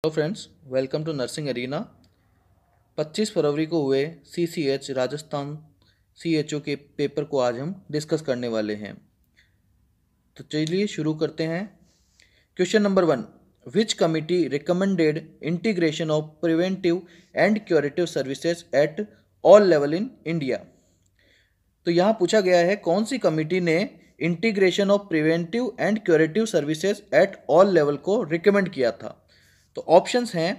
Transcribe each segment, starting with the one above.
Hello friends, welcome to nursing arena. 25 फरवरी को हुए CCH राजस्थान CHO के पेपर को आज हम डिस्कस करने वाले हैं। तो चलिए शुरू करते हैं। Question number 1, which committee recommended integration of preventive and curative services at all level in India. तो यहाँ पूछा गया है कौन सी कमिटी ने integration of preventive and curative services at all level को रिकमेंड किया था। तो ऑप्शंस हैं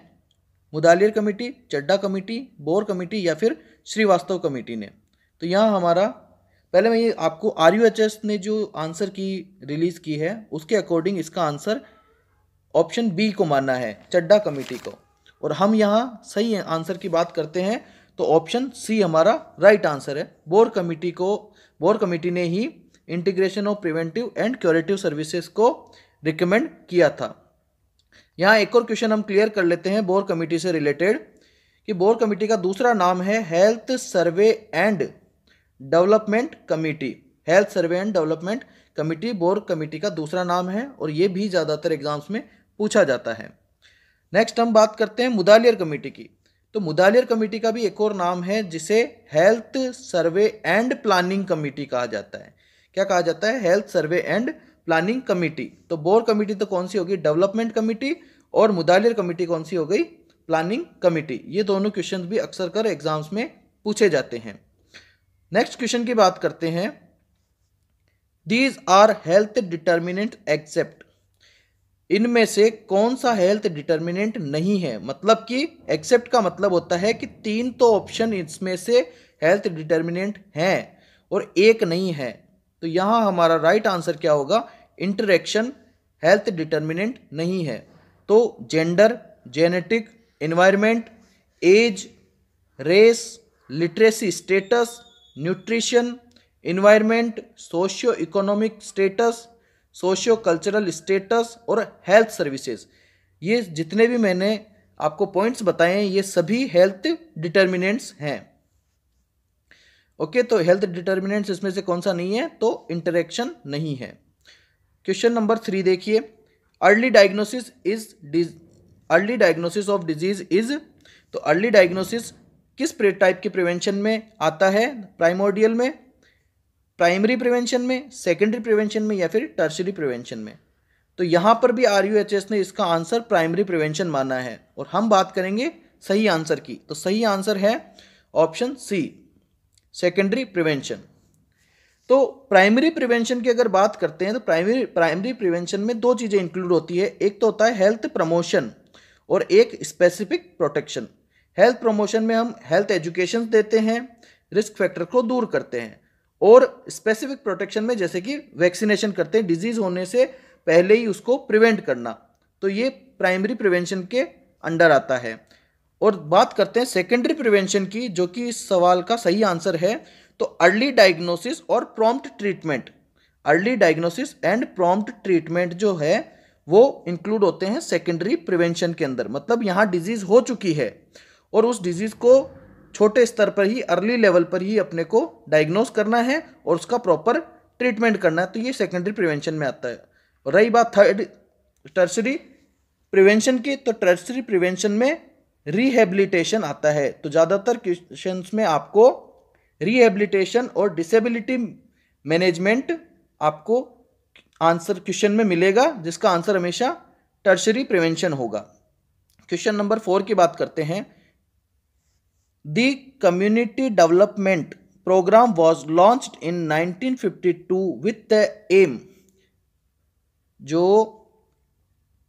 मुदालियर कमेटी, चड्डा कमेटी, बोर कमेटी या फिर श्रीवास्तव कमेटी ने। तो यहाँ हमारा पहले मैं ये आपको RUHS ने जो आंसर की रिलीज की है उसके अकॉर्डिंग इसका आंसर ऑप्शन बी को मानना है, चड्डा कमेटी को। और हम यहाँ सही आंसर की बात करते हैं तो ऑप्शन सी हमारा राइट आंसर है। बोर कमेटी ने ही integration of preventive and curative services को रिकमेंड किया था। यहाँ एक और क्वेश्चन हम क्लियर कर लेते हैं बोर कमेटी से रिलेटेड कि बोर कमेटी का दूसरा नाम है health survey and development committee. Health survey and development committee bore committee का दूसरा नाम है और ये भी ज़्यादातर एग्जाम्स में पूछा जाता है। नेक्स्ट हम बात करते हैं मुदालियर कमेटी की। तो मुदालियर कमेटी का भी एक और नाम है जिसे health survey and planning committee कहा जाता है। क्या कहा जाता है? Health survey and planning committee. तो बोर कमेटी तो कौन सी होगी? Development committee. और मुदालियर कमेटी कौन सी हो गई? Planning committee. ये दोनों क्वेश्चन भी अक्सर कर एग्जाम्स में पूछे जाते हैं। नेक्स्ट क्वेश्चन की बात करते हैं। These are health determinant except. इनमें से कौन सा हेल्थ डिटर्मिनेंट नहीं है? मतलब कि एक्सेप्ट का मतलब होता है कि 3 तो ऑप्शन इसमें से हेल्थ डिटर्मिनेंट हैं और एक नहीं है। तो यहाँ हमारा राइट आंसर क्या होगा? इंटरेक्शन हेल्थ डिटर्मिनेंट नहीं है। तो gender, genetic, environment, age, race, literacy status, nutrition, environment, socio economic status, socio cultural status और हेल्थ सर्विसेज, ये जितने भी मैंने आपको पॉइंट्स बताए हैं ये सभी हेल्थ डिटर्मिनेंट्स हैं। ओके, तो हेल्थ डिटर्मिनेंट्स इसमें से कौन सा नहीं है? तो इंटरेक्शन नहीं है। क्वेश्चन नंबर 3 देखिए। Early diagnosis of disease is. तो अर्ली डायग्नोसिस किस टाइप के प्रिवेंशन में आता है? प्राइमोर्डियल में, प्राइमरी प्रिवेंशन में, सेकेंडरी प्रिवेंशन में या फिर टर्शरी प्रिवेंशन में। तो यहाँ पर भी RUHS ने इसका आंसर प्राइमरी प्रिवेंशन माना है और हम बात करेंगे सही आंसर की। तो सही आंसर है ऑप्शन सी, सेकेंडरी प्रिवेंशन। तो प्राइमरी प्रिवेंशन की अगर बात करते हैं तो प्राइमरी प्रिवेंशन में 2 चीज़ें इंक्लूड होती है। एक तो होता है हेल्थ प्रमोशन और एक स्पेसिफिक प्रोटेक्शन। हेल्थ प्रमोशन में हम हेल्थ एजुकेशन देते हैं, रिस्क फैक्टर को दूर करते हैं, और स्पेसिफिक प्रोटेक्शन में जैसे कि वैक्सीनेशन करते हैं, डिजीज होने से पहले ही उसको प्रिवेंट करना। तो ये प्राइमरी प्रिवेंशन के अंडर आता है। और बात करते हैं सेकेंडरी प्रिवेंशन की, जो कि इस सवाल का सही आंसर है। तो अर्ली डायग्नोसिस और prompt treatment, early diagnosis and prompt treatment जो है वो इंक्लूड होते हैं सेकेंडरी प्रिवेंशन के अंदर। मतलब यहाँ डिजीज हो चुकी है और उस डिजीज को छोटे स्तर पर ही, अर्ली लेवल पर ही अपने को डायग्नोस करना है और उसका प्रॉपर ट्रीटमेंट करना है। तो ये सेकेंडरी प्रिवेंशन में आता है। और रही बात थर्ड टर्सरी प्रिवेंशन की, तो टर्सरी प्रिवेंशन में रिहेबिलिटेशन आता है। तो ज़्यादातर क्वेश्चंस में आपको रिहेबिलिटेशन और डिसेबिलिटी मैनेजमेंट आपको आंसर क्वेश्चन में मिलेगा, जिसका आंसर हमेशा टर्सरी प्रिवेंशन होगा। क्वेश्चन नंबर 4 की बात करते हैं। The Community Development Program was launched in 1952 with the aim। जो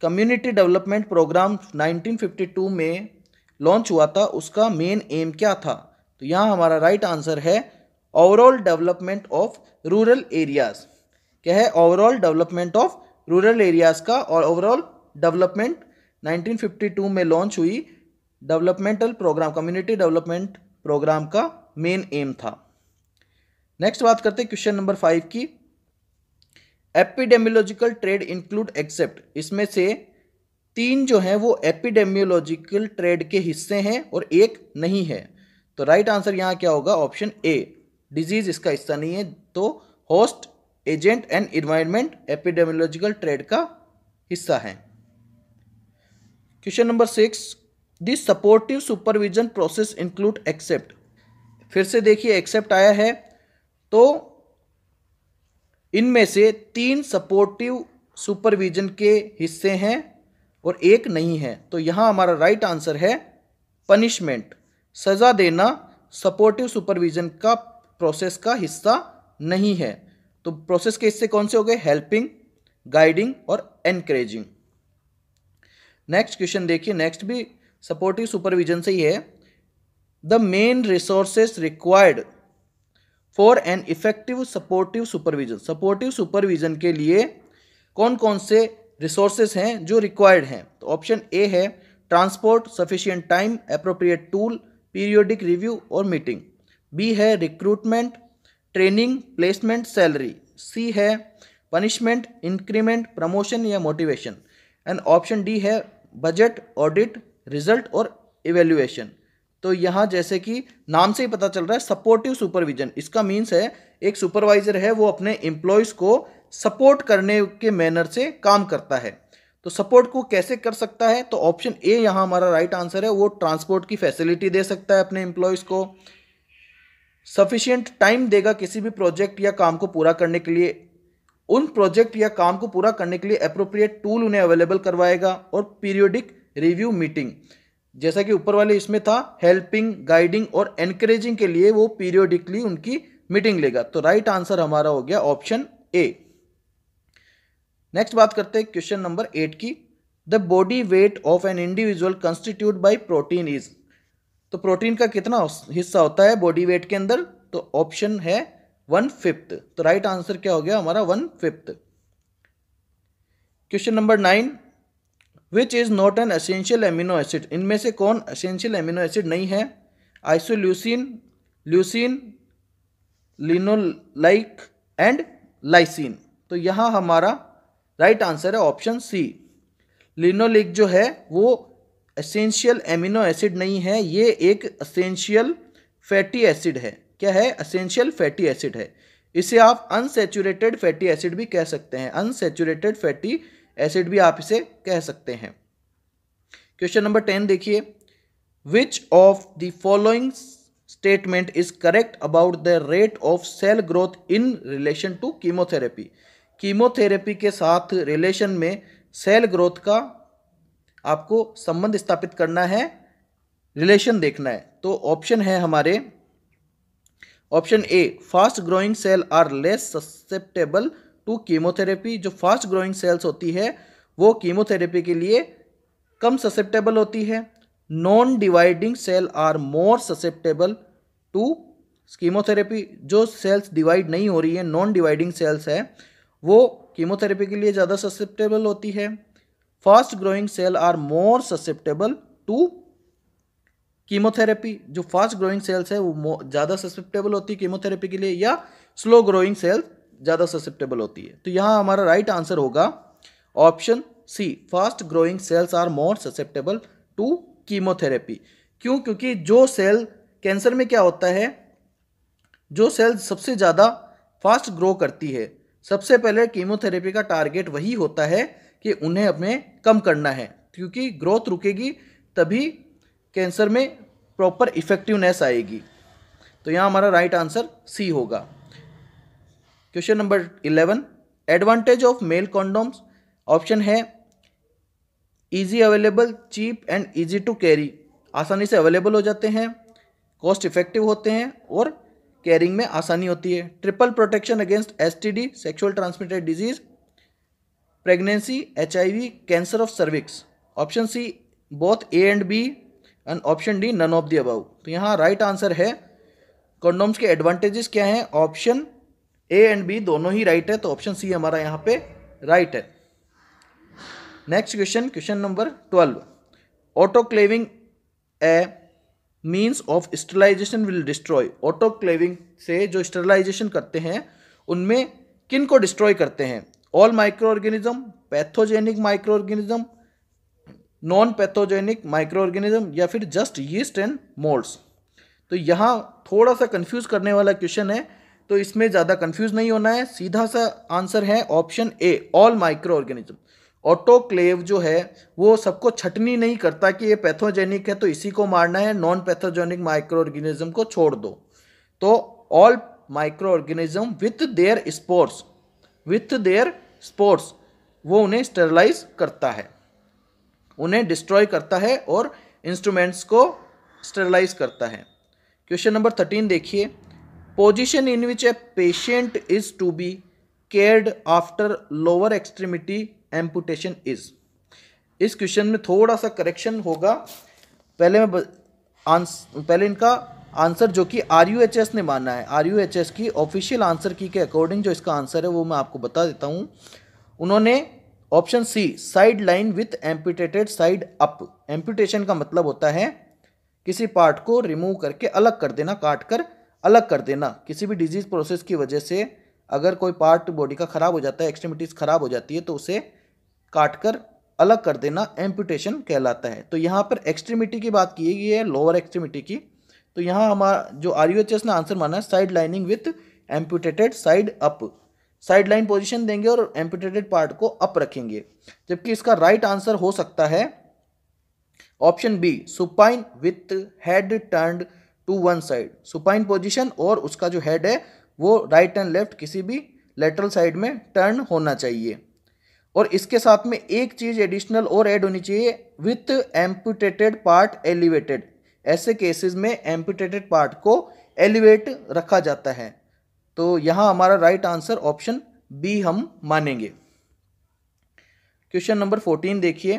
कम्युनिटी डेवलपमेंट प्रोग्राम 1952 में लॉन्च हुआ था उसका मेन एम क्या था? तो यहाँ हमारा राइट आंसर है overall development of rural areas. क्या है? Overall development of rural areas का और ओवरऑल डेवलपमेंट 1952 में लॉन्च हुई developmental program, community development program का मेन एम था। नेक्स्ट बात करते हैं क्वेश्चन नंबर 5 की। Epidemiological triad include except. इसमें से 3 जो हैं वो एपिडेमियोलॉजिकल ट्रेड के हिस्से हैं और एक नहीं है। तो राइट आंसर यहाँ क्या होगा? ऑप्शन ए, डिजीज इसका हिस्सा नहीं है। तो host, agent and environment epidemiological triad का हिस्सा है। Question number 6, the supportive supervision process include except. फिर से देखिए एक्सेप्ट आया है, तो इनमें से 3 सपोर्टिव सुपरविजन के हिस्से हैं और एक नहीं है। तो यहाँ हमारा राइट आंसर है पनिशमेंट। सजा देना सपोर्टिव सुपरविजन का प्रोसेस का हिस्सा नहीं है। तो प्रोसेस के हिस्से कौन से हो गए? हेल्पिंग, गाइडिंग और एनकरेजिंग। नेक्स्ट क्वेश्चन देखिए, नेक्स्ट भी सपोर्टिव सुपरविजन से ही है। The main resources required for an effective supportive supervision. Supportive supervision के लिए कौन कौन से रिसोर्सेस हैं जो रिक्वायर्ड हैं? तो ऑप्शन ए है transport, sufficient time, appropriate tool, periodic review और मीटिंग। बी है रिक्रूटमेंट, ट्रेनिंग, प्लेसमेंट, सैलरी। सी है पनिशमेंट, इंक्रीमेंट, प्रमोशन या मोटिवेशन। एंड ऑप्शन डी है बजट, ऑडिट, रिजल्ट और इवेल्युएशन। तो यहाँ जैसे कि नाम से ही पता चल रहा है सपोर्टिव सुपरविजन, इसका मीन्स है एक सुपरवाइजर है वो अपने एम्प्लॉयज़ को सपोर्ट करने के मैनर से काम करता है। तो सपोर्ट को कैसे कर सकता है? तो ऑप्शन ए यहाँ हमारा राइट आंसर है। वो ट्रांसपोर्ट की फैसिलिटी दे सकता है अपने एम्प्लॉयज़ को, सफिशिएंट टाइम देगा किसी भी प्रोजेक्ट या काम को पूरा करने के लिए, उन प्रोजेक्ट या काम को पूरा करने के लिए एप्रोप्रिएट टूल उन्हें अवेलेबल करवाएगा, और पीरियोडिक रिव्यू मीटिंग, जैसा कि ऊपर वाले इसमें था हेल्पिंग, गाइडिंग और एनकरेजिंग के लिए वो पीरियोडिकली उनकी मीटिंग लेगा। तो राइट आंसर हमारा हो गया ऑप्शन ए। नेक्स्ट बात करते हैं क्वेश्चन नंबर 8 की। The body weight of an individual constitute bye protein is. तो प्रोटीन का कितना हिस्सा होता है बॉडी वेट के अंदर? तो ऑप्शन है 1/5। तो राइट आंसर क्या हो गया हमारा? 1/5। Question number 9, which is not an essential amino acid. इनमें से कौन एसेंशियल एमिनो एसिड नहीं है? Isoleucine, leucine, linoleic and lysine. तो यहाँ हमारा राइट आंसर है ऑप्शन सी। लिनोलिक जो है वो एसेंशियल एमिनो एसिड नहीं है, ये एक एसेंशियल फैटी एसिड है। क्या है? एसेंशियल फैटी एसिड है। इसे आप अनसैचुरेटेड फैटी एसिड भी कह सकते हैं। अनसैचुरेटेड फैटी एसिड भी आप इसे कह सकते हैं। क्वेश्चन नंबर 10 देखिए, which of the following statement is correct about the rate of cell growth in relation to chemotherapy. Chemotherapy के साथ रिलेशन में सेल ग्रोथ का आपको संबंध स्थापित करना है, रिलेशन देखना है। तो ऑप्शन है हमारे option A, fast growing cell are less susceptible to chemotherapy. जो फास्ट ग्रोइंग सेल्स होती है वो कीमोथेरेपी के लिए कम ससेप्टेबल होती है। Non dividing cell are more susceptible to chemotherapy. जो सेल्स डिवाइड नहीं हो रही है, नॉन डिवाइडिंग सेल्स है, वो कीमोथेरेपी के लिए ज़्यादा ससेप्टेबल होती है। Fast growing cell are more susceptible to chemotherapy. जो फास्ट ग्रोइंग सेल्स है वो ज़्यादा ससेप्टेबल होती है कीमोथेरेपी के लिए, या स्लो ग्रोइंग सेल ज़्यादा ससेप्टेबल होती है। तो यहाँ हमारा राइट आंसर होगा option C, fast growing cells are more susceptible to chemotherapy. क्यों? क्योंकि जो सेल कैंसर में क्या होता है, जो सेल सबसे ज़्यादा फास्ट ग्रो करती है, सबसे पहले कीमोथेरेपी का टारगेट वही होता है कि उन्हें अपने कम करना है, क्योंकि ग्रोथ रुकेगी तभी कैंसर में प्रॉपर इफेक्टिवनेस आएगी। तो यहाँ हमारा राइट आंसर सी होगा। Question number 11, advantage of male condoms. Option है easy available, cheap and easy to carry. आसानी से अवेलेबल हो जाते हैं, कॉस्ट इफेक्टिव होते हैं और कैरिंग में आसानी होती है। Triple protection against STD, sexual transmitted disease, pregnancy, HIV, cancer of cervix. Option C both A and B and option D none of the above. तो यहाँ राइट आंसर है कॉन्डोम्स के एडवांटेजेस क्या हैं? ऑप्शन ए एंड बी दोनों ही right है, तो option C हमारा यहाँ पे राइट है। Next question, question number 12, autoclaving a means of sterilization will destroy. Autoclaving से जो स्टरलाइजेशन करते हैं उनमें किन को डिस्ट्रॉय करते हैं? All micro organism, pathogenic micro organism, non pathogenic micro organism, या फिर जस्ट यीस्ट एंड मोल्ड्स। तो यहाँ थोड़ा सा कंफ्यूज करने वाला क्वेश्चन है, तो इसमें ज़्यादा कंफ्यूज नहीं होना है। सीधा सा आंसर है ऑप्शन ए, ऑल माइक्रो ऑर्गेनिज्म। ऑटोक्लेव जो है वो सबको छटनी नहीं करता कि ये पैथोजेनिक है तो इसी को मारना है, नॉन पैथोजेनिक माइक्रो ऑर्गेनिज्म को छोड़ दो। तो all micro organism with their spores वो उन्हें स्टेरलाइज करता है, उन्हें डिस्ट्रॉय करता है और इंस्ट्रूमेंट्स को स्टेरलाइज करता है। क्वेश्चन नंबर 13 देखिए, position in which a patient is to be cared after lower extremity amputation is. इस क्वेश्चन में थोड़ा सा करेक्शन होगा। पहले इनका आंसर जो कि RUHS ने माना है, RUHS की ऑफिशियल आंसर की के अकॉर्डिंग जो इसका आंसर है वो मैं आपको बता देता हूँ। उन्होंने option C side line with amputated side up. Amputation का मतलब होता है किसी पार्ट को रिमूव करके अलग कर देना, काट कर अलग कर देना। किसी भी डिजीज प्रोसेस की वजह से अगर कोई पार्ट बॉडी का खराब हो जाता है, एक्सट्रीमिटीज खराब हो जाती है, तो उसे काट कर अलग कर देना एम्पुटेशन कहलाता है। तो यहाँ पर एक्सट्रीमिटी की बात की गई है, लोअर एक्सट्रीमिटी की। तो यहाँ हमारा जो RUHS ने आंसर माना है side lining with amputated side up, side line position देंगे और एम्पुटेटेड पार्ट को अप रखेंगे। जबकि इसका राइट आंसर हो सकता है option B, supine with head turned to one side. Supine position और उसका जो हेड है वो राइट एंड लेफ्ट किसी भी लेटरल साइड में टर्न होना चाहिए। और इसके साथ में एक चीज एडिशनल और ऐड होनी चाहिए, विथ एम्पुटेटेड पार्ट एलिवेटेड। ऐसे केसेस में एम्पुटेटेड पार्ट को एलिवेट रखा जाता है। तो यहां हमारा राइट आंसर ऑप्शन बी हम मानेंगे। क्वेश्चन नंबर 14 देखिए,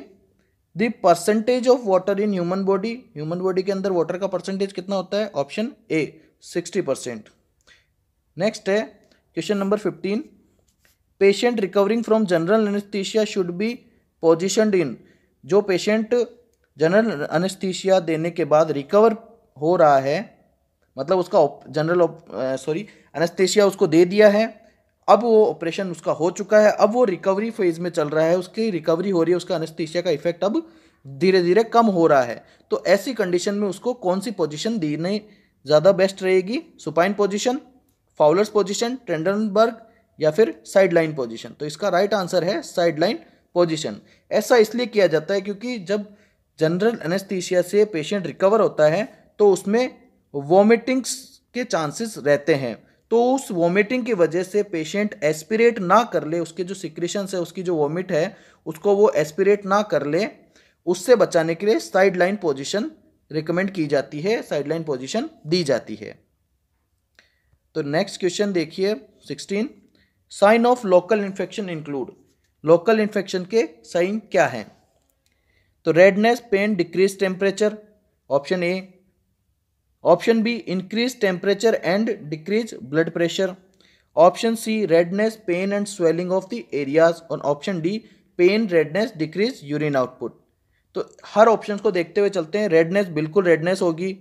the percentage of water in human body. Human body के अंदर वाटर का परसेंटेज कितना होता है? Option A 60%। नेक्स्ट है question number 15, patient recovering from general anaesthesia should be positioned in. जो पेशेंट जनरल एनेस्थीसिया देने के बाद रिकवर हो रहा है, मतलब उसका एनेस्थीसिया उसको दे दिया है, अब वो ऑपरेशन उसका हो चुका है, अब वो रिकवरी फेज में चल रहा है, उसकी रिकवरी हो रही है, उसका एनेस्थीसिया का इफेक्ट अब धीरे धीरे कम हो रहा है। तो ऐसी कंडीशन में उसको कौन सी पोजीशन देने ज़्यादा बेस्ट रहेगी? सुपाइन पोजीशन, फाउलर्स पोजीशन, टेंडनबर्ग या फिर साइड लाइन पोजिशन? तो इसका राइट आंसर है साइड लाइन पोजिशन। ऐसा इसलिए किया जाता है क्योंकि जब जनरल एनेस्थीसिया से पेशेंट रिकवर होता है तो उसमें वॉमिटिंग्स के चांसेस रहते हैं। तो उस वॉमिटिंग की वजह से पेशेंट एस्पिरेट ना कर ले, उसके जो सिक्रेशंस है, उसकी जो वॉमिट है, उसको वो एस्पिरेट ना कर ले, उससे बचाने के लिए साइड लाइन पोजिशन रिकमेंड की जाती है, साइड लाइन पोजिशन दी जाती है। तो नेक्स्ट क्वेश्चन देखिए 16, sign of local infection include. Local infection के साइन क्या हैं? तो redness, pain, decrease temperature, option A. Option B, increase temperature and decrease blood pressure. Option C, redness, pain and swelling of the areas. और option D, pain, redness, decrease urine output. तो हर option को देखते हुए चलते हैं। Redness, बिल्कुल redness होगी।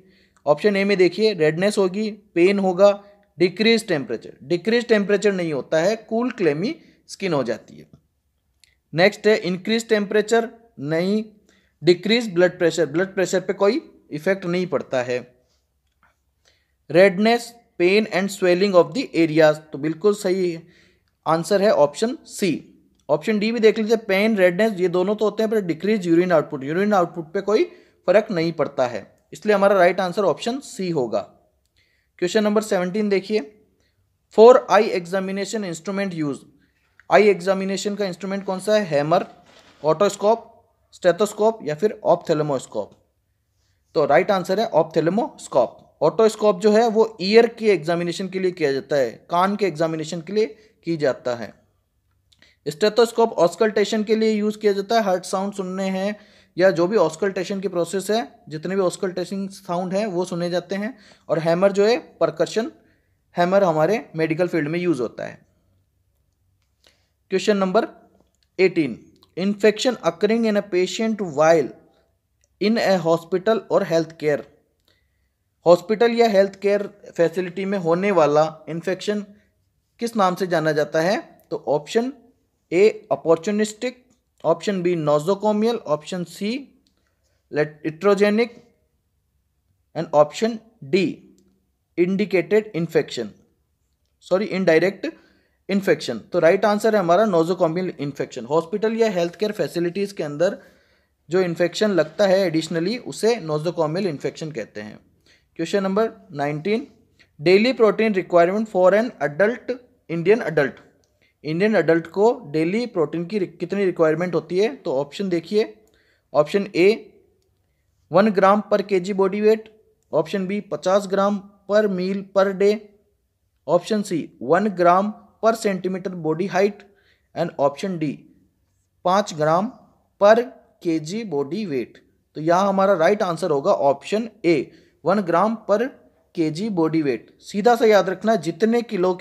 ऑप्शन ए में देखिए रेडनेस होगी, पेन होगा, डिक्रीज टेम्परेचर। डिक्रीज टेम्परेचर नहीं होता है, कूल क्लेमी स्किन हो जाती है। नेक्स्ट है इंक्रीज टेम्परेचर, नहीं। Decrease blood pressure, blood pressure पे कोई इफेक्ट नहीं पड़ता है। Redness, pain and swelling of the areas, तो बिल्कुल सही आंसर है ऑप्शन सी। ऑप्शन डी भी देख लीजिए, पेन, रेडनेस, ये दोनों तो होते हैं, पर decrease urine output, urine output पे कोई फर्क नहीं पड़ता है, इसलिए हमारा राइट आंसर ऑप्शन सी होगा। क्वेश्चन नंबर 17 देखिए, for eye examination instrument use. Eye examination का इंस्ट्रूमेंट कौन सा है? हैमर, ऑटोस्कोप, स्टेथोस्कोप या फिर ऑप्थेल्मोस्कोप? तो राइट आंसर है ऑप्थेल्मोस्कोप। ऑटोस्कोप जो है वो ईयर के एग्जामिनेशन के लिए किया जाता है, कान के एग्जामिनेशन के लिए की जाता है। स्टेथोस्कोप ऑस्कल्टेशन के लिए यूज किया जाता है, हार्ट साउंड सुनने हैं या जो भी ऑस्कल्टेशन की प्रोसेस है, जितने भी ऑस्कल्टेशन साउंड है वो सुने जाते हैं। और हैमर जो है परकशन हैमर हमारे मेडिकल फील्ड में यूज होता है। Question number 18, infection occurring in a patient while in A hospital और हेल्थ केयर। हॉस्पिटल या हेल्थ केयर फैसिलिटी में होने वाला इन्फेक्शन किस नाम से जाना जाता है? तो option A opportunistic, option B nosocomial, option C iatrogenic and option D indicated infection, indirect infection. तो राइट आंसर है हमारा नोजोकॉमियल इन्फेक्शन। हॉस्पिटल या हेल्थ केयर फैसिलिटीज़ के अंदर जो इन्फेक्शन लगता है एडिशनली उसे नोजोकॉमियल इन्फेक्शन कहते हैं। Question number 19, daily protein requirement for an adult Indian adult. Indian adult को डेली प्रोटीन की कितनी रिक्वायरमेंट होती है? तो ऑप्शन देखिए, option A 1 gram per KG body weight, option B 50 gram per meal per day, option C 1 gram per centimetre body height, and option D 5 gram per KG body weight. तो यहाँ हमारा right answer होगा option A 1 gram per KG body wait. सीधा सा याद रखना, जितने kilo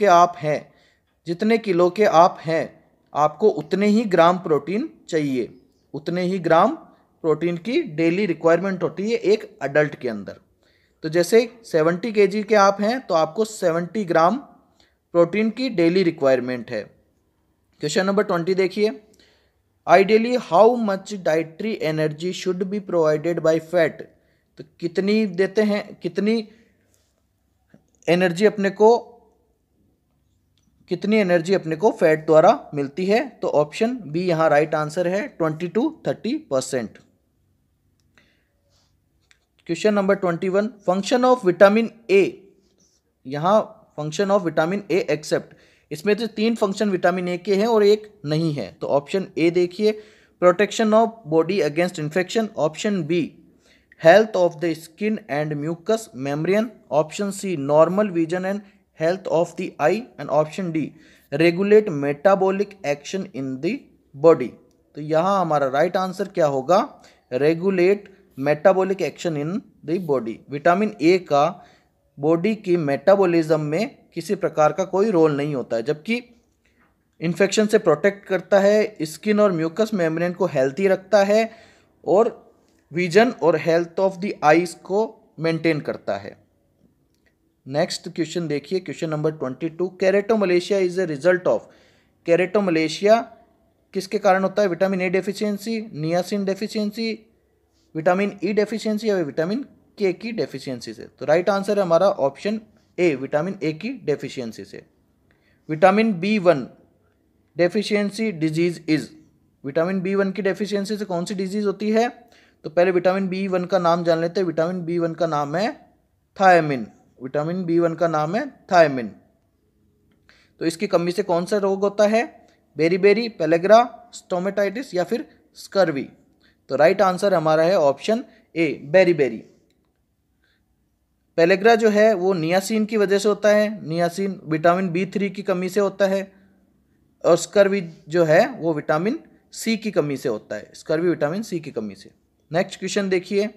के आप हैं आपको उतने ही ग्राम प्रोटीन चाहिए, उतने ही ग्राम प्रोटीन की डेली रिक्वायरमेंट होती है एक अडल्ट के अंदर। तो जैसे 70 केजी के आप हैं तो आपको 70 ग्राम प्रोटीन की डेली रिक्वायरमेंट है। क्वेश्चन नंबर 20 देखिए, ideally how much dietary energy should be provided by fat. तो कितनी देते हैं, कितनी एनर्जी अपने को फैट द्वारा मिलती है? तो ऑप्शन बी यहाँ राइट आंसर है 20 to 30%। Question number 21, function of vitamin A. यहाँ function of vitamin A except, इसमें तो 3 फंक्शन विटामिन ए के हैं और एक नहीं है। तो ऑप्शन ए देखिए, protection of body against infection, option B health of the skin and mucous membrane, option C normal vision and health of the eye, and option D regulate metabolic action in the body. तो यहाँ हमारा right answer क्या होगा? Regulate metabolic action in the body. Vitamin A का body की metabolism में किसी प्रकार का कोई रोल नहीं होता है, जबकि इन्फेक्शन से प्रोटेक्ट करता है, स्किन और म्यूकस मेम्ब्रेन को हेल्थी रखता है और विजन और हेल्थ ऑफ द आईज को मेंटेन करता है। नेक्स्ट क्वेश्चन देखिए, question number 22, keratomalacia is a result of. Keratomalacia किसके कारण होता है? Vitamin A deficiency, niacin deficiency, vitamin E deficiency या विटामिन के की डेफिशिएंसी से। तो राइट आंसर है हमारा ऑप्शन ए विटामिन ए की डेफिशिएंसी से। Vitamin B1 deficiency disease is. Vitamin B1 की डेफिशिएंसी से कौन सी डिजीज होती है? तो पहले विटामिन B1 का नाम जान लेते हैं। विटामिन B1 का नाम है थायमिन। विटामिन B1 का नाम है थायमिन। तो इसकी कमी से कौन सा रोग होता है? बेरीबेरी, पेलेग्रा, स्टोमेटाइटिस या फिर स्कर्वी। तो राइट आंसर हमारा है ऑप्शन ए बेरीबेरी। पेलेग्रा जो है वो नियासिन की वजह से होता है, नियासिन विटामिन B3 की कमी से होता है, और स्कर्वी जो है वो विटामिन सी की कमी से होता है, स्कर्वी विटामिन सी की कमी से। नेक्स्ट क्वेश्चन देखिए,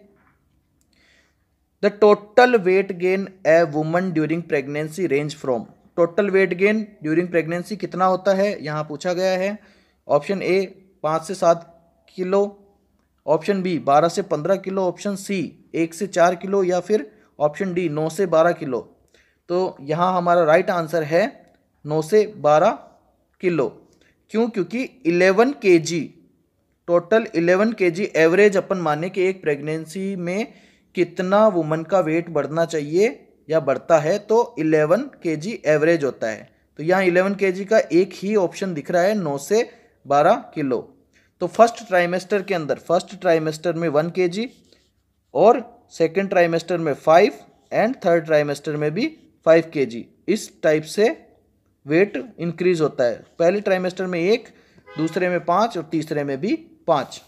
the total weight gain a woman during pregnancy range from. Total weight gain during pregnancy कितना होता है यहाँ पूछा गया है। ऑप्शन ए 5 से 7 किलो, ऑप्शन बी 12 से 15 किलो, ऑप्शन सी 1 से 4 किलो, या फिर ऑप्शन डी 9 से 12 किलो। तो यहाँ हमारा राइट आंसर है 9 से 12 किलो। क्यों? क्योंकि 11 kg, टोटल 11 kg एवरेज अपन माने कि एक प्रेगनेंसी में कितना वुमन का वेट बढ़ना चाहिए या बढ़ता है, तो 11 kg एवरेज होता है। तो यहाँ 11 kg का एक ही ऑप्शन दिख रहा है 9 से 12 किलो। तो फर्स्ट ट्राइमेस्टर के अंदर, फर्स्ट ट्राइमेस्टर में 1 kg और सेकेंड ट्राइमेस्टर में 5 एंड थर्ड ट्राइमेस्टर में भी 5 kg, इस टाइप से वेट इंक्रीज होता है। पहले ट्राइमेस्टर में 1, दूसरे में 5 और तीसरे में भी 5।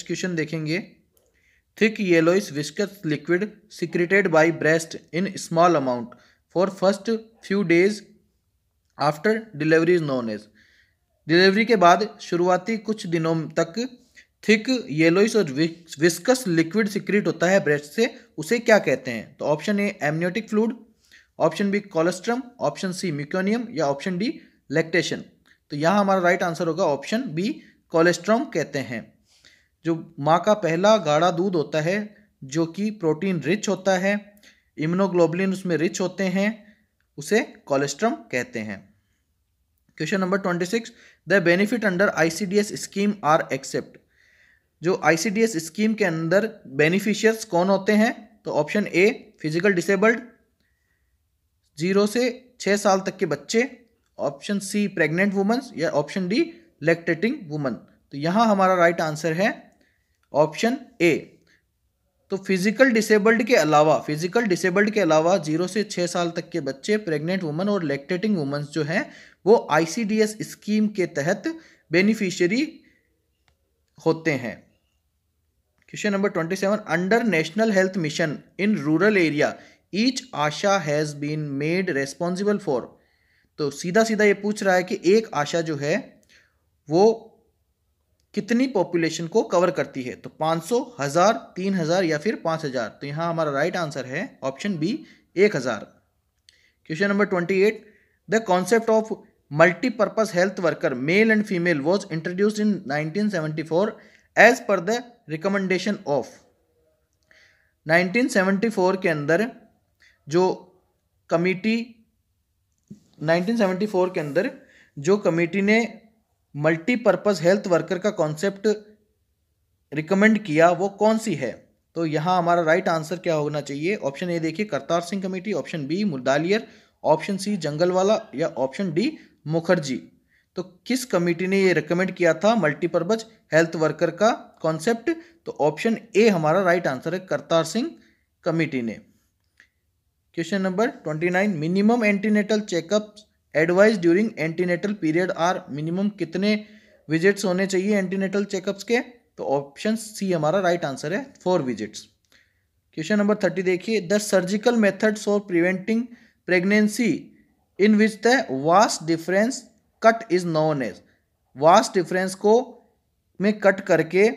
क्वेश्चन देखेंगे, thick yellowish viscous liquid secreted by breast in small amount for first few days after delivery is known as. Delivery के बाद शुरुआती कुछ दिनों तक थिक येलोइश और विस्कस लिक्विड सिक्रेट होता है ब्रेस्ट से, उसे क्या कहते हैं? तो option A amniotic fluid, option B colostrum, option C meconium या ऑप्शन डी लैक्टेशन। तो यहाँ हमारा राइट आंसर होगा ऑप्शन बी कोलेस्ट्रम कहते हैं। जो माँ का पहला गाढ़ा दूध होता है जो कि प्रोटीन रिच होता है, इम्यूनोग्लोबुलिन उसमें रिच होते हैं, उसे कोलेस्ट्रम कहते हैं। Question number 26, the benefit under ICDS scheme are except. जो ICDS स्कीम के अंदर बेनिफिशियर्स कौन होते हैं? तो ऑप्शन ए फिजिकल डिसेबल्ड, 0 से 6 साल तक के बच्चे, ऑप्शन सी प्रेग्नेंट वुमेन्स या ऑप्शन डी लैक्टेटिंग वुमन। तो यहाँ हमारा राइट आंसर है ऑप्शन ए। तो फिजिकल डिसेबल्ड के अलावा 0 से 6 साल तक के बच्चे, प्रेग्नेंट वुमन और लैक्टेटिंग वुमेन्स जो हैं वो ICDS स्कीम के तहत बेनिफिशियरी होते हैं। Question number 27, under national health mission in rural area each ASHA has been made responsible for. तो सीधा सीधा ये पूछ रहा है कि एक आशा जो है वो कितनी पॉपुलेशन को कवर करती है। तो 500, 1000, 3000 या फिर 5000। तो यहाँ हमारा राइट आंसर है option B 1000। Question number 28, the concept of multipurpose health worker male and female was introduced in 1974 as per the recommendation of. 1974 के अंदर जो कमिटी ने मल्टीपर्पज हेल्थ वर्कर का कॉन्सेप्ट रिकमेंड किया वो कौन सी है। तो यहाँ हमारा राइट आंसर क्या होना चाहिए। ऑप्शन ए देखिए Kartar Singh committee, option B Mudaliar, option C Jungalwalla या ऑप्शन डी मुखर्जी। तो किस कमेटी ने ये रिकमेंड किया था मल्टीपर्पज हेल्थ वर्कर का कॉन्सेप्ट। तो ऑप्शन ए हमारा राइट आंसर है करतार सिंह कमेटी ने। Question number 29, minimum antenatal checkups advise during antenatal period are. Minimum कितने विजिट्स होने चाहिए एंटीनेटल चेकअप्स के। तो ऑप्शन सी हमारा राइट आंसर है 4 विजिट्स। क्वेश्चन नंबर 30 देखिए, the surgical methods for preventing pregnancy in which the vas deferens cut is known as. Vas deferens को में कट करके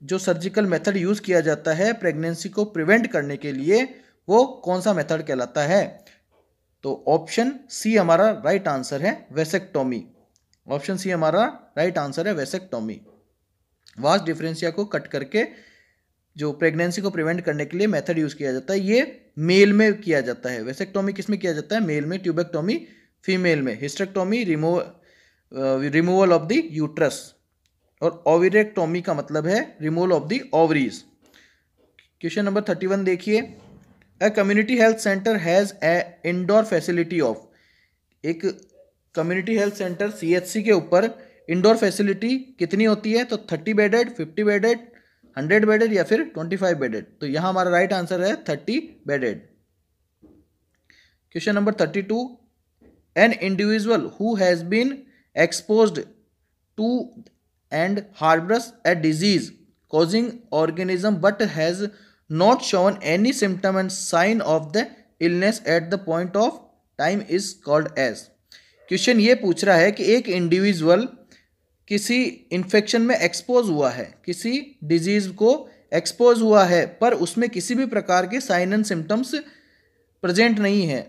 जो सर्जिकल मेथड यूज किया जाता है प्रेगनेंसी को प्रिवेंट करने के लिए वो कौन सा मेथड कहलाता है। तो ऑप्शन सी हमारा राइट आंसर है वेसेक्टोमी। ऑप्शन सी हमारा राइट आंसर है वेसेक्टोमी। वास्ट डिफरेंशिया को कट करके जो प्रेगनेंसी को प्रिवेंट करने के लिए मेथड यूज किया जाता है ये मेल में किया जाता है। वेसेक्टोमी किस में किया जाता है, मेल में, ट्यूबेक्टोमी फीमेल में, hysterectomy removal of the uterus और ओविरेक्टोमी का मतलब है removal of the ovaries. Question number 31 देखिए, a community health centre has a indoor facility of. एक कम्युनिटी हेल्थ सेंटर CHC के ऊपर इंडोर फैसिलिटी कितनी होती है। तो 30 बेडेड, 50 बेडेड, 100 बेडेड या फिर 25 बेडेड। तो यहां हमारा राइट आंसर है 30 bedded. Question number 32, an individual who has been exposed to and harbours a disease causing organism but has not shown any symptom and sign of the illness at the point of time is called as। Question ये पूछ रहा है कि एक individual किसी infection में expose हुआ है, किसी डिजीज को एक्सपोज हुआ है पर उसमें किसी भी प्रकार के साइन एंड सिम्टम्स प्रेजेंट नहीं है।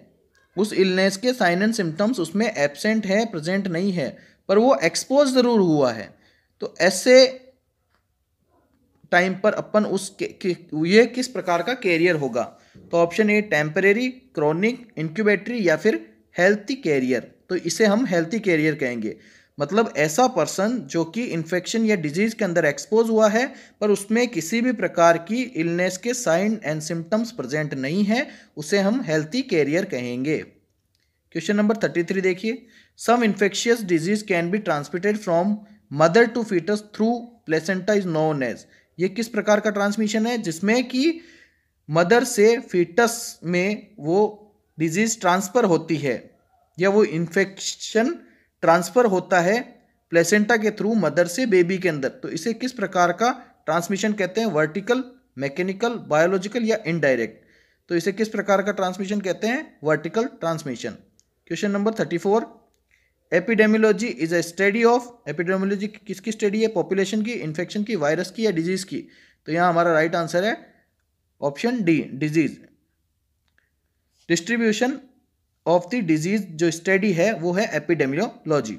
उस इलनेस के साइन एंड सिम्टम्स उसमें एब्सेंट है, प्रेजेंट नहीं है, पर वो एक्सपोज जरूर हुआ है। तो ऐसे टाइम पर अपन ये किस प्रकार का कैरियर होगा। तो ऑप्शन ए टेम्परेरी, क्रॉनिक, इंक्यूबेटरी या फिर हेल्थी कैरियर। तो इसे हम हेल्थी कैरियर कहेंगे। मतलब ऐसा पर्सन जो कि इन्फेक्शन या डिजीज के अंदर एक्सपोज हुआ है पर उसमें किसी भी प्रकार की इलनेस के साइन एंड सिम्टम्स प्रेजेंट नहीं है, उसे हम हेल्थी कैरियर कहेंगे। क्वेश्चन नंबर 33 देखिए, some infectious disease can be transmitted from mother to foetus through placenta is known as. ये किस प्रकार का ट्रांसमिशन है जिसमें कि मदर से फीटस में वो डिजीज ट्रांसफर होती है या वो इन्फेक्शन ट्रांसफर होता है प्लेसेंटा के थ्रू मदर से बेबी के अंदर। तो इसे किस प्रकार का ट्रांसमिशन कहते हैं, वर्टिकल, मैकेनिकल, बायोलॉजिकल या इनडायरेक्ट। तो इसे किस प्रकार का ट्रांसमिशन कहते हैं, vertical transmission. Question number 34, epidemiology is a study of. Epidemiology किसकी स्टडी है, पॉपुलेशन की, इन्फेक्शन की, वायरस की या डिजीज की। तो यहाँ हमारा राइट आंसर है option D disease. Distribution of the disease जो स्टडी है वो है एपिडेमियोलॉजी।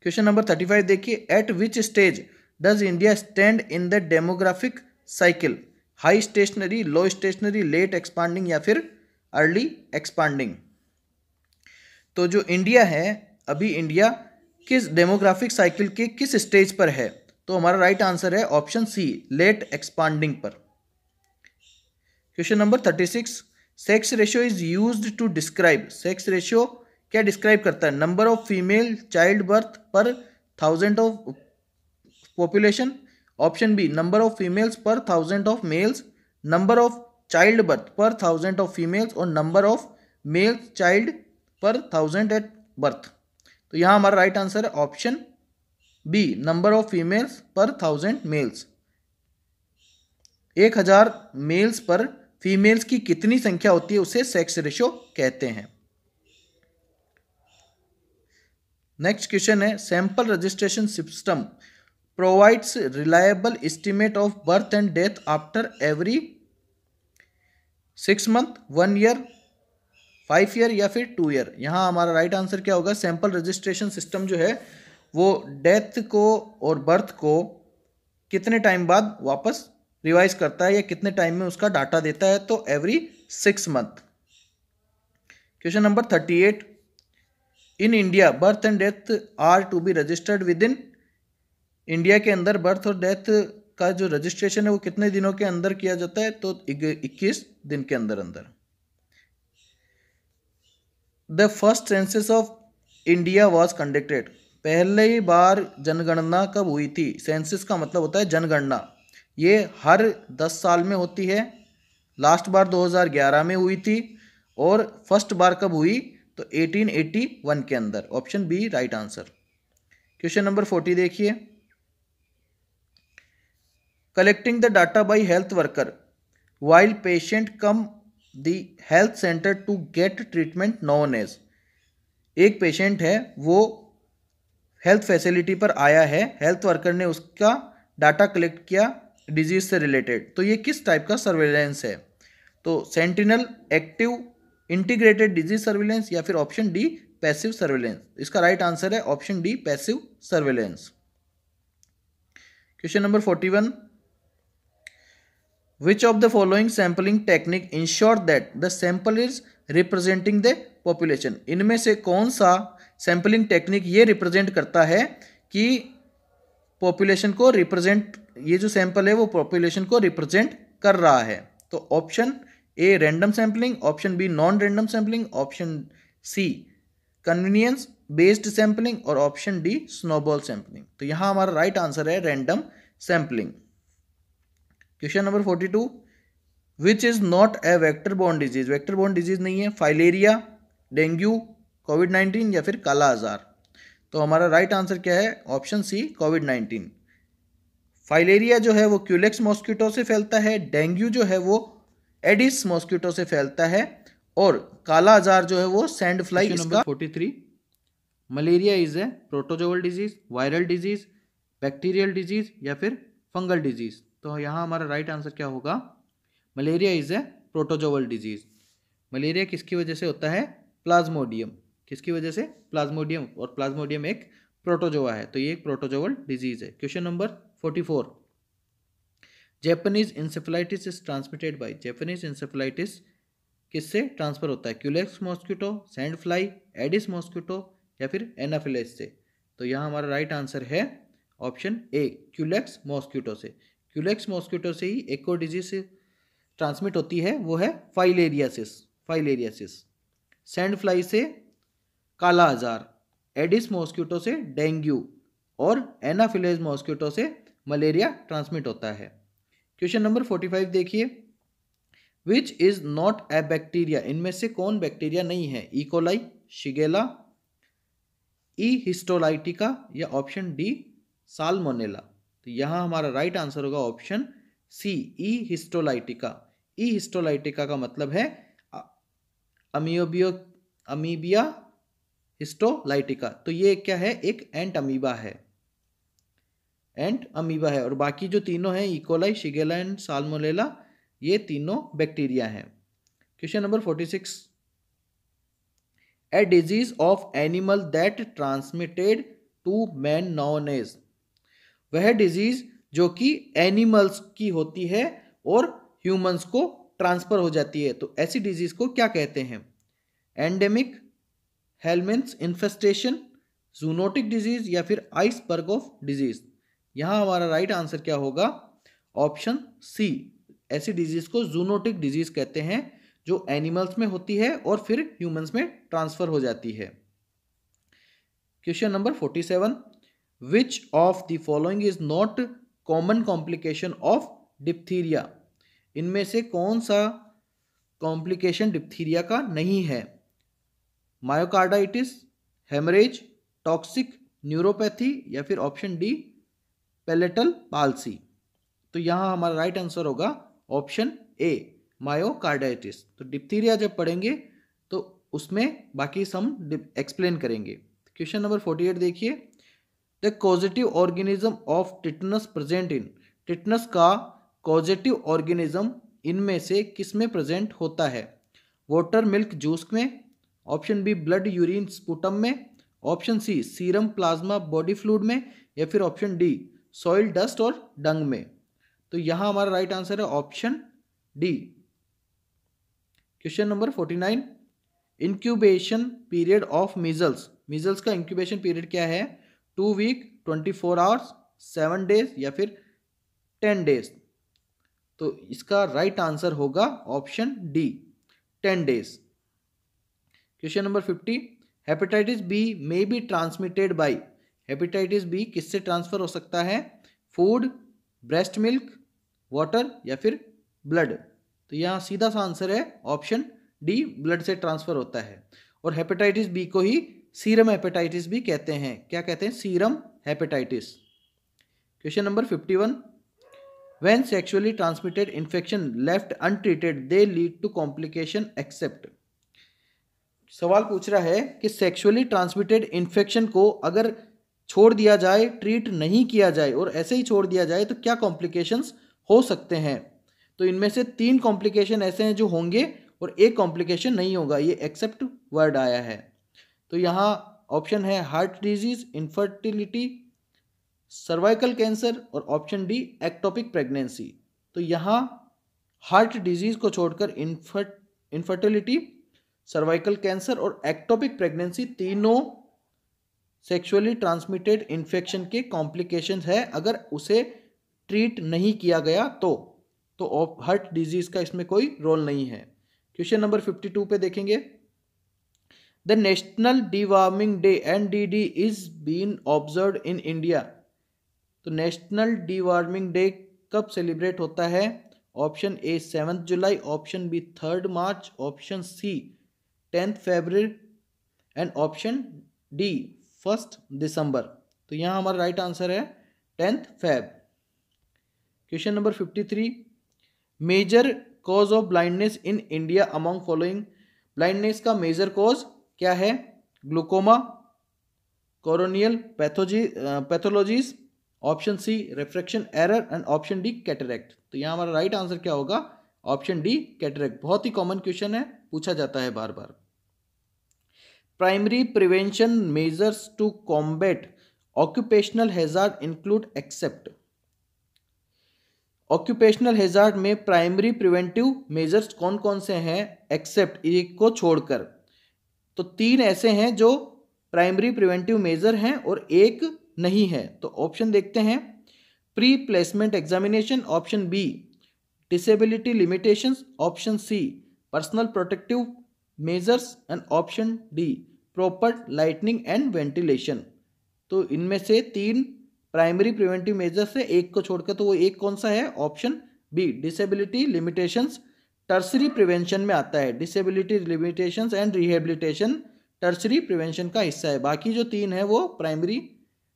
क्वेश्चन नंबर 35 देखिए, eight which stage does India stand in the demographic cycle, high stationary, low stationary, late expanding या फिर अर्ली एक्सपांडिंग। तो जो इंडिया है अभी इंडिया किस डेमोग्राफिक साइकिल के किस स्टेज पर है। तो हमारा राइट आंसर है ऑप्शन सी लेट एक्सपांडिंग पर। Question number 36, sex ratio is used to describe. Sex ratio क्या डिस्क्राइब करता है? Number of female child birth per 1000 of population, option B number of females per 1000 of males, number of child birth per 1000 of females और number of males child per 1000 at birth. तो यहाँ हमारा right answer है option B number of females per 1000 mails. 1000 mails पर females की कितनी संख्या होती है उसे सेक्स रेशो कहते हैं। नेक्स्ट क्वेश्चन है sample registration system provides reliable estimate of birth and death after every 6 month, 1 year, 5 year या फिर 2 ईयर। यहाँ हमारा राइट आंसर क्या होगा? सैंपल रजिस्ट्रेशन सिस्टम जो है वो डेथ को और बर्थ को कितने टाइम बाद वापस रिवाइज करता है या कितने टाइम में उसका डाटा देता है, तो every 6 month. Question number 38, in India birth and death are to be registered within, India के अंदर बर्थ और डेथ का जो रजिस्ट्रेशन है वो कितने दिनों के अंदर किया जाता है, तो 21 दिन के अंदर अंदर। The first census of India was conducted, पहली बार जनगणना कब हुई थी? सेंसस का मतलब होता है जनगणना, ये हर 10 साल में होती है। लास्ट बार 2011 में हुई थी और फर्स्ट बार कब हुई? तो 1881 के अंदर। Option B right answer. Question number 40 देखिए, collecting the data by health worker while patient come the health centre to get treatment known as, एक पेशेंट है वो हेल्थ फैसिलिटी पर आया है, हेल्थ वर्कर ने उसका डाटा कलेक्ट किया डिजीज से रिलेटेड, तो ये किस टाइप का सर्वेलेंस है? तो sentinel, active, integrated disease surveillance या फिर ऑप्शन डी पैसिव सर्वेलेंस। इसका राइट आंसर है option D passive surveillance. Question number 41, which of the following sampling technique ensure that the sample is representing the population, इनमें से कौन सा sampling technique ये represent करता है कि पॉपुलेशन को रिप्रेजेंट, ये जो सैंपल है वो पॉपुलेशन को रिप्रेजेंट कर रहा है? तो option A random sampling, option B non random sampling, option C convenience based sampling और ऑप्शन डी स्नोबॉल सैंपलिंग। तो यहां हमारा राइट आंसर है random sampling. Question number 42, which is not a vector borne disease, vector borne disease नहीं है, filaria, dengue, कोविड-19 या फिर काला आजार। तो हमारा राइट आंसर क्या है? ऑप्शन सी कोविड-19। फाइलेरिया जो है वो क्यूलेक्स मॉस्किटो से फैलता है, डेंगू जो है वो एडिस मॉस्किटो से फैलता है और काला आजार जो है वो सैंड फ्लाई। इसका 43, malaria is a protozoal disease, viral disease, bacterial disease या फिर फंगल डिजीज। तो यहाँ हमारा राइट आंसर क्या होगा? Malaria is a protozoal disease. Malaria किसकी वजह से होता है? प्लाज्मोडियम, किसकी वजह से? प्लाज्मोडियम, और प्लाज्मोडियम एक प्रोटोजोआ है, तो ये एक प्रोटोजोअल डिजीज है। Question number 44, Japanese encephalitis is transmitted by, Japanese encephalitis किससे ट्रांसफर होता है? Culex mosquito, sand fly, Aedes mosquito या फिर एनाफिलिस से। तो यहाँ हमारा राइट आंसर है ऑप्शन ए क्यूलेक्स मॉस्किटो से। क्यूलेक्स मॉस्किटो से ही एक और डिजीज ट्रांसमिट होती है, वो है फाइलेरियासिस, फाइलेरियासिस। सैंड फ्लाई से काला आजार, एडिस मॉस्किटो से डेंगू और एनाफिलिस मॉस्किटो से मलेरिया ट्रांसमिट होता है। क्वेश्चन नंबर 45 देखिए, विच इज नॉट ए बैक्टीरिया, इनमें से कौन बैक्टीरिया नहीं है? इकोलाई, शिगेला, ई हिस्टोलाइटिका या ऑप्शन डी साल्मोनेला। तो यहाँ हमारा राइट आंसर होगा ऑप्शन सी ई हिस्टोलाइटिका। ई हिस्टोलाइटिका का मतलब है अमीबिया हिस्टोलाइटिका। तो ये क्या है? एक एंट अमीबा है, एंट अमीबा है, और बाकी जो तीनों हैं इकोलाई, शिगेला एंड साल्मोनेला, ये तीनों बैक्टीरिया हैं। Question number 46, a disease of animal that transmitted to man known as, वह डिजीज जो कि एनिमल्स की होती है और ह्यूमंस को ट्रांसफर हो जाती है, तो ऐसी डिजीज को क्या कहते हैं? एंडेमिक, हेलमिंथ्स इन्फेस्टेशन, जूनोटिक डिजीज या फिर आइसबर्ग ऑफ डिजीज। यहाँ हमारा राइट आंसर क्या होगा? ऑप्शन सी, ऐसी डिजीज को जूनोटिक डिजीज कहते हैं जो एनिमल्स में होती है और फिर ह्यूमंस में ट्रांसफर हो जाती है। Question number 47, which of the following is not common complication of diphtheria? इनमें से कौन सा कॉम्प्लिकेशन डिप्थीरिया का नहीं है? मायोकार्डाइटिस, हेमरेज, टॉक्सिक न्यूरोपैथी या फिर ऑप्शन डी पैलेटल पाल्सी। तो यहाँ हमारा राइट आंसर होगा ऑप्शन ए मायोकार्डाइटिस। तो डिप्थीरिया जब पढ़ेंगे तो उसमें बाकी सम एक्सप्लेन करेंगे। क्वेश्चन नंबर 48 देखिए, the causative organism of tetanus present in? Tetanus का कॉजेटिव ऑर्गेनिज्म इनमें से किस में प्रेजेंट होता है? वाटर मिल्क जूस में, option B blood urine sputum में, option C serum plasma body fluid में या फिर ऑप्शन डी सॉइल डस्ट और डंग में। तो यहाँ हमारा राइट आंसर है option D. Question number 49, incubation period of measles? Measles का इंक्यूबेशन पीरियड क्या है? 2 वीक, 24 आवर्स, 7 डेज या फिर 10 डेज। तो इसका राइट आंसर होगा option D 10 days. Question number 50, hepatitis B may be transmitted by? Hepatitis B किससे ट्रांसफर हो सकता है? फूड, ब्रेस्ट मिल्क, वाटर या फिर ब्लड। तो यहाँ सीधा सा आंसर है ऑप्शन डी ब्लड से ट्रांसफर होता है। और हेपेटाइटिस बी को ही सीरम हेपेटाइटिस भी कहते हैं। क्या कहते हैं? Serum hepatitis. Question number 51, when sexually transmitted infection left untreated they lead to complication except? सवाल पूछ रहा है कि सेक्सुअली ट्रांसमिटेड इन्फेक्शन को अगर छोड़ दिया जाए, ट्रीट नहीं किया जाए और ऐसे ही छोड़ दिया जाए तो क्या कॉम्प्लिकेशंस हो सकते हैं? तो इनमें से 3 कॉम्प्लिकेशन ऐसे हैं जो होंगे और एक कॉम्प्लिकेशन नहीं होगा। ये एक्सेप्ट वर्ड आया है। तो यहाँ ऑप्शन है heart disease, infertility, cervical cancer और ऑप्शन डी एक्टोपिक प्रेगनेंसी। तो यहाँ हार्ट डिजीज को छोड़कर इनफर्टिलिटी, सर्वाइकल कैंसर और एक्टोपिक प्रेगनेंसी तीनों सेक्सुअली ट्रांसमिटेड इन्फेक्शन के कॉम्प्लिकेशंस है अगर उसे ट्रीट नहीं किया गया तो हार्ट डिजीज का इसमें कोई रोल नहीं है। क्वेश्चन नंबर 52 पे देखेंगे, the national deworming day NDD is been observed in India? तो नेशनल डीवार्मिंग डे कब सेलिब्रेट होता है? ऑप्शन ए 7 जुलाई, ऑप्शन बी 3 मार्च, ऑप्शन सी 10 फरवरी एंड ऑप्शन डी 1 दिसंबर। तो यहाँ हमारा राइट आंसर है 10 Feb. Question number 53, major cause of blindness in India among following? Blindness का मेजर कॉज क्या है? Glaucoma, corneal pathologies, option C refraction error and option D cataract. तो यहाँ हमारा राइट आंसर क्या होगा? Option D cataract. बहुत ही कॉमन क्वेश्चन है, पूछा जाता है बार बार। Primary prevention measures to combat occupational hazard include except? Occupational hazard में प्राइमरी प्रिवेंटिव मेजर्स कौन कौन से हैं एक्सेप्ट एक को छोड़कर? तो 3 ऐसे हैं जो प्राइमरी प्रिवेंटिव मेजर हैं और एक नहीं है। तो ऑप्शन देखते हैं, pre placement examination, option B disability limitations, option C personal protective measures and option D proper lightning and ventilation. तो इनमें से 3 प्राइमरी प्रिवेंटिव मेजर से एक को छोड़कर, तो वो एक कौन सा है? Option B disability limitations tertiary prevention में आता है। Disability limitations and rehabilitation tertiary prevention का हिस्सा है। बाकी जो 3 है वो प्राइमरी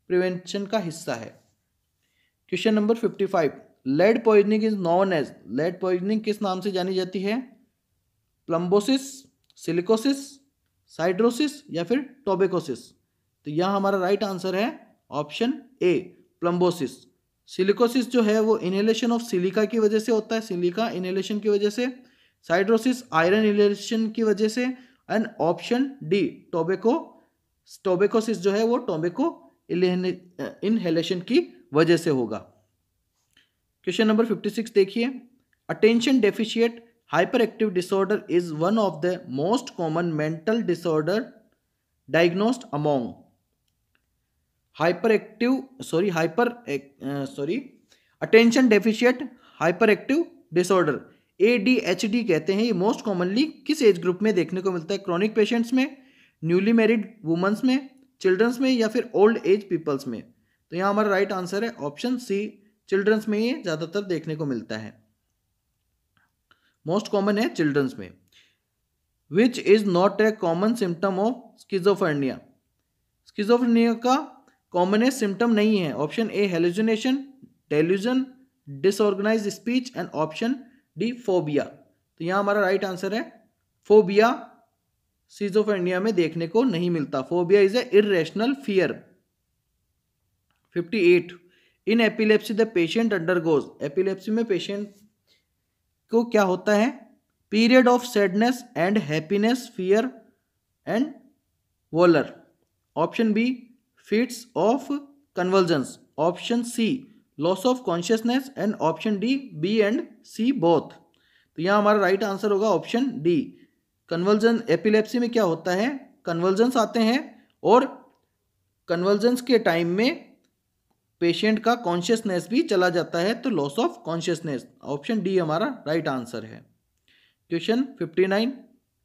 प्रिवेंशन का हिस्सा है। Question number 55, lead poisoning is known as? Lead poisoning किस नाम से जानी जाती है? प्लम्बोसिस, सिलिकोसिस, साइड्रोसिस या फिर टोबेकोसिस। तो यहाँ हमारा राइट आंसर है ऑप्शन ए प्लम्बोसिस। सिलिकोसिस जो है वो इनहेलेशन ऑफ सिलिका की वजह से होता है, सिलिका इनहेलेशन की वजह से। साइड्रोसिस आयरन इनहेलेशन की वजह से। एंड ऑप्शन डी टोबेकोसिस जो है वो टोबेको इनहेलेशन की वजह से होगा। क्वेश्चन नंबर 56 देखिए, attention deficit hyper active disorder is one of the most common mental disorder diagnosed among? Attention deficit hyper active disorder ADHD कहते हैं। ये मोस्ट कॉमनली किस एज ग्रुप में देखने को मिलता है? क्रॉनिक पेशेंट्स में, न्यूली मैरिड वुमेन्स में, चिल्ड्रंस में या फिर ओल्ड एज पीपल्स में? तो यहाँ हमारा राइट आंसर है ऑप्शन सी, चिल्ड्रंस में ये ज़्यादातर देखने को मिलता है, मोस्ट कॉमन है चिल्ड्रंस में। Which is not a common symptom of schizophrenia? Schizophrenia का कॉमनेस्ट सिम्टम नहीं है। Option A hallucination, delusion, disorganised speech and option D phobia. तो यहाँ हमारा राइट आंसर है फोबिया स्किज़ोफ्रेनिया में देखने को नहीं मिलता। Phobia is a irrational fear. 58 in epilepsy the patient undergoes, epilepsy में पेशेंट को क्या होता है? Period of sadness and happiness, fear and valour. Option B fits of convulsions, option C loss of consciousness and option D B and C both. तो यहाँ हमारा right answer होगा option D. Convulsion, epilepsy में क्या होता है? Convulsions आते हैं और कन्वल्जन्स के टाइम में पेशेंट का कॉन्शियसनेस भी चला जाता है, तो loss of consciousness. Option D हमारा राइट आंसर है। Question 59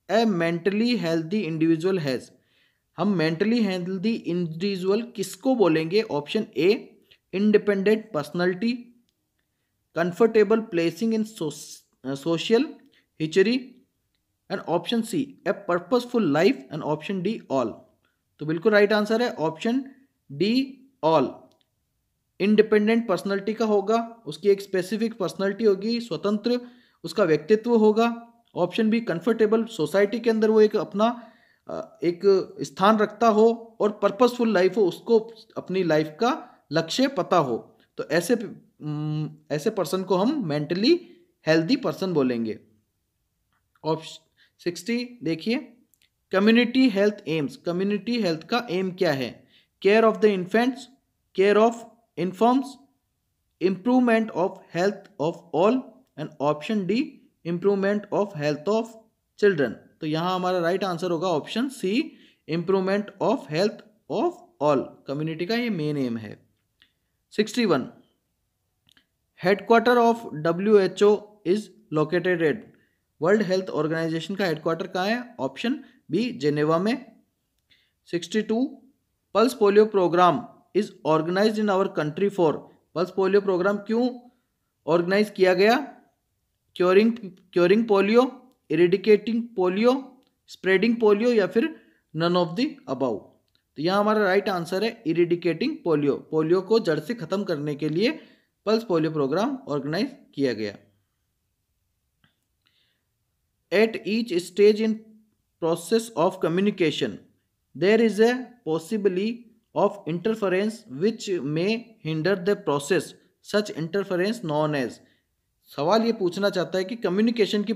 a mentally healthy individual has, हम मेंटली हेल्दी इंडिविजुअल किसको बोलेंगे? Option A independent personality, comfortable placing in social history and option C a purposeful life and option D all. तो बिल्कुल right answer है option D all. Independent personality का होगा, उसकी एक स्पेसिफिक पर्सनालिटी होगी, स्वतंत्र उसका व्यक्तित्व होगा। ऑप्शन बी कंफर्टेबल, सोसाइटी के अंदर वो एक अपना एक स्थान रखता हो और पर्पसफुल लाइफ हो, उसको अपनी लाइफ का लक्ष्य पता हो। तो ऐसे पर्सन को हम मेंटली हेल्दी पर्सन बोलेंगे। ऑप्शन 60 देखिए, community health aims, community health का एम क्या है? Care of the infants, care of informs, improvement of health of all and option D improvement of health of children. तो यहाँ हमारा राइट आंसर होगा option C, improvement of health of all. Community का ये main aim है। 61 headquarter of WHO is located at, world health organisation का headquarter कहाँ है? ऑप्शन बी जेनेवा में। 62 pulse polio programme is organised in our country for, pulse polio programme क्यों organise किया गया? Curing polio, eradicating polio, spreading polio या फिर none of the above. तो यहाँ हमारा राइट आंसर है इरेडिकेटिंग पोलियो, पोलियो को जड़ से खत्म करने के लिए पल्स पोलियो प्रोग्राम ऑर्गेनाइज किया गया। At each stage in process of communication there is a possibility of interference which may hinder the process, such interference known as। सवाल ये पूछना चाहता है कि कम्युनिकेशन की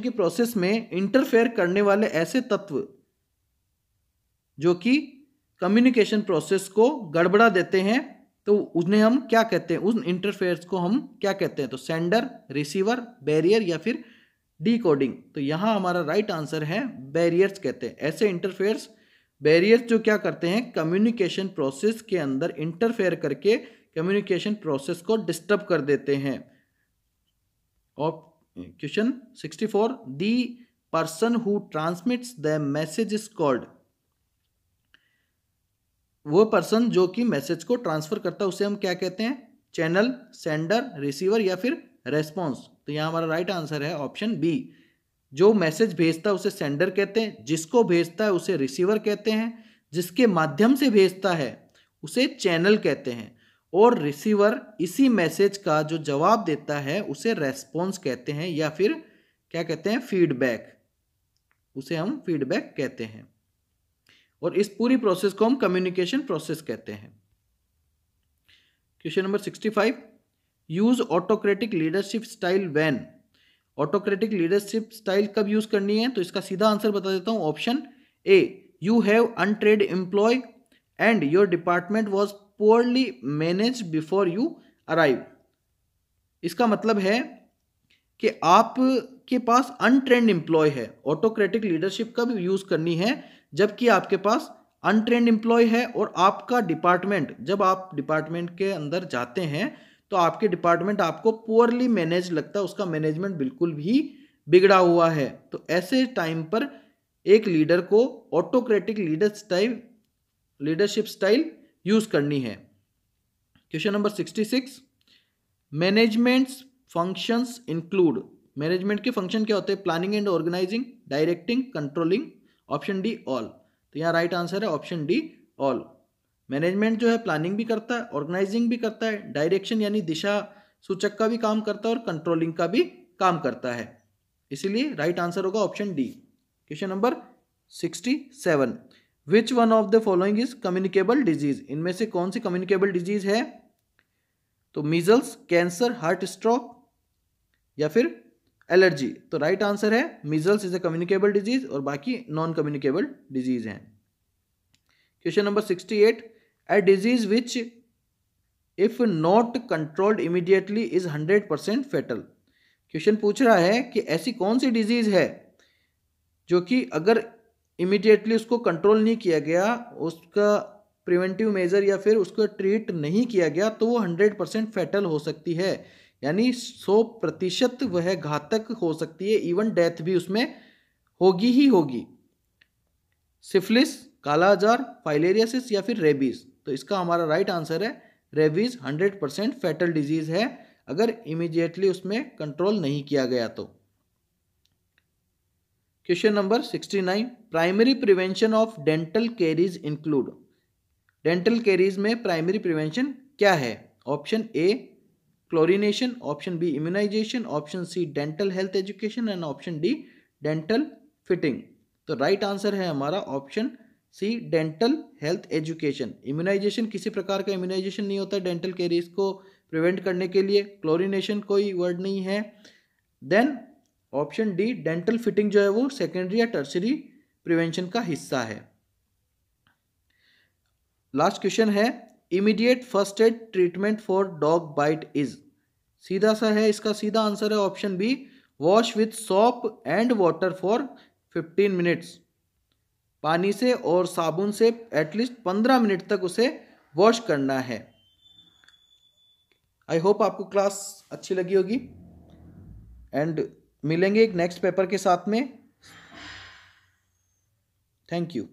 प्रोसेस में इंटरफेयर करने वाले ऐसे तत्व जो कि कम्युनिकेशन प्रोसेस को गड़बड़ा देते हैं, तो उन्हें हम क्या कहते हैं? उन इंटरफेयर्स को हम क्या कहते हैं? तो सेंडर, रिसीवर, बैरियर या फिर डिकोडिंग। तो यहाँ हमारा राइट आंसर है बैरियर्स कहते हैं। ऐसे इंटरफेयर्स, बैरियर्स जो क्या करते हैं? कम्युनिकेशन प्रोसेस के अंदर इंटरफेयर करके कम्युनिकेशन प्रोसेस को डिस्टर्ब कर देते हैं। और question 64 the person who transmits the message is called, वो पर्सन जो कि मैसेज को ट्रांसफर करता है उसे हम क्या कहते हैं? चैनल, सेंडर, रिसीवर या फिर रेस्पॉन्स। तो यहाँ हमारा राइट आंसर है ऑप्शन बी, जो मैसेज भेजता है उसे सेंडर कहते हैं, जिसको भेजता है उसे रिसीवर कहते हैं, जिसके माध्यम से भेजता है उसे चैनल कहते हैं, और रिसीवर इसी मैसेज का जो जवाब देता है उसे रेस्पॉन्स कहते हैं या फिर क्या कहते हैं? फीडबैक, उसे हम फीडबैक कहते हैं। और इस पूरी प्रोसेस को हम कम्युनिकेशन प्रोसेस कहते हैं। Question number 65 use autocratic leadership style when, autocratic leadership style कब यूज करनी है? तो इसका सीधा आंसर बता देता हूं। Option A you have untrained employ and your department was poorly managed before you arrive. इसका मतलब है कि आपके पास अनट्रेंड एम्प्लॉय है। ऑटोक्रेटिक लीडरशिप कब यूज करनी है? जबकि आपके पास अनट्रेंड एम्प्लॉय है और आपका डिपार्टमेंट, जब आप डिपार्टमेंट के अंदर जाते हैं तो आपके डिपार्टमेंट आपको पुअरली मैनेज लगता है, उसका मैनेजमेंट बिल्कुल भी बिगड़ा हुआ है। तो ऐसे टाइम पर एक लीडर को ऑटोक्रेटिक लीडरशिप स्टाइल यूज करनी है। Question number 66, management functions include, management के फंक्शन क्या होते हैं? Planning and organising, directing, controlling, option D all. तो यहाँ राइट आंसर है ऑप्शन डी ऑल। मैनेजमेंट जो है प्लानिंग भी करता है, ऑर्गेनाइजिंग भी करता है, डायरेक्शन यानी दिशा सूचक का भी काम करता है और कंट्रोलिंग का भी काम करता है, इसीलिए राइट आंसर होगा option D. Question number 67, which one of the following is communicable disease, इनमें से कौन सी कम्युनिकेबल डिजीज है? तो मीजल्स, कैंसर, हार्ट स्ट्रोक या फिर एलर्जी। तो राइट आंसर है measles is a communicable disease और बाकी नॉन कम्युनिकेबल डिजीज हैं। Question number 68, a disease which if not controlled immediately is 100% fatal। Question पूछ रहा है कि ऐसी कौन सी डिजीज है जो कि अगर इमीडिएटली उसको कंट्रोल नहीं किया गया, उसका प्रिवेंटिव मेजर या फिर उसको ट्रीट नहीं किया गया तो वो 100% फैटल हो सकती है, यानी 100% वह घातक हो सकती है, इवन डेथ भी उसमें होगी ही होगी। सिफिलिस, काला आजार, फाइलेरियासिस या फिर रेबीज। तो इसका हमारा राइट आंसर है रेबीज 100% फैटल डिजीज है अगर इमीडिएटली उसमें कंट्रोल नहीं किया गया तो। Question number 69, primary prevention of dental caries include, dental caries में प्राइमरी प्रिवेंशन क्या है? Option A chlorination, option B immunisation, option C dental health education and option D dental fitting. तो राइट आंसर है हमारा option C dental health education. Immunisation किसी प्रकार का immunisation नहीं होता डेंटल कैरीज को प्रिवेंट करने के लिए, क्लोरिनेशन कोई वर्ड नहीं है, then option D dental fitting जो है वो सेकेंडरी या टर्सरी प्रिवेंशन का हिस्सा है। लास्ट क्वेश्चन है, immediate first aid treatment for dog bite is, सीधा सा है, इसका सीधा आंसर है option B wash with soap and water for 15 minutes, पानी से और साबुन से एटलीस्ट 15 मिनट तक उसे वॉश करना है। आई होप आपको क्लास अच्छी लगी होगी एंड मिलेंगे एक नेक्स्ट पेपर के साथ में। Thank you.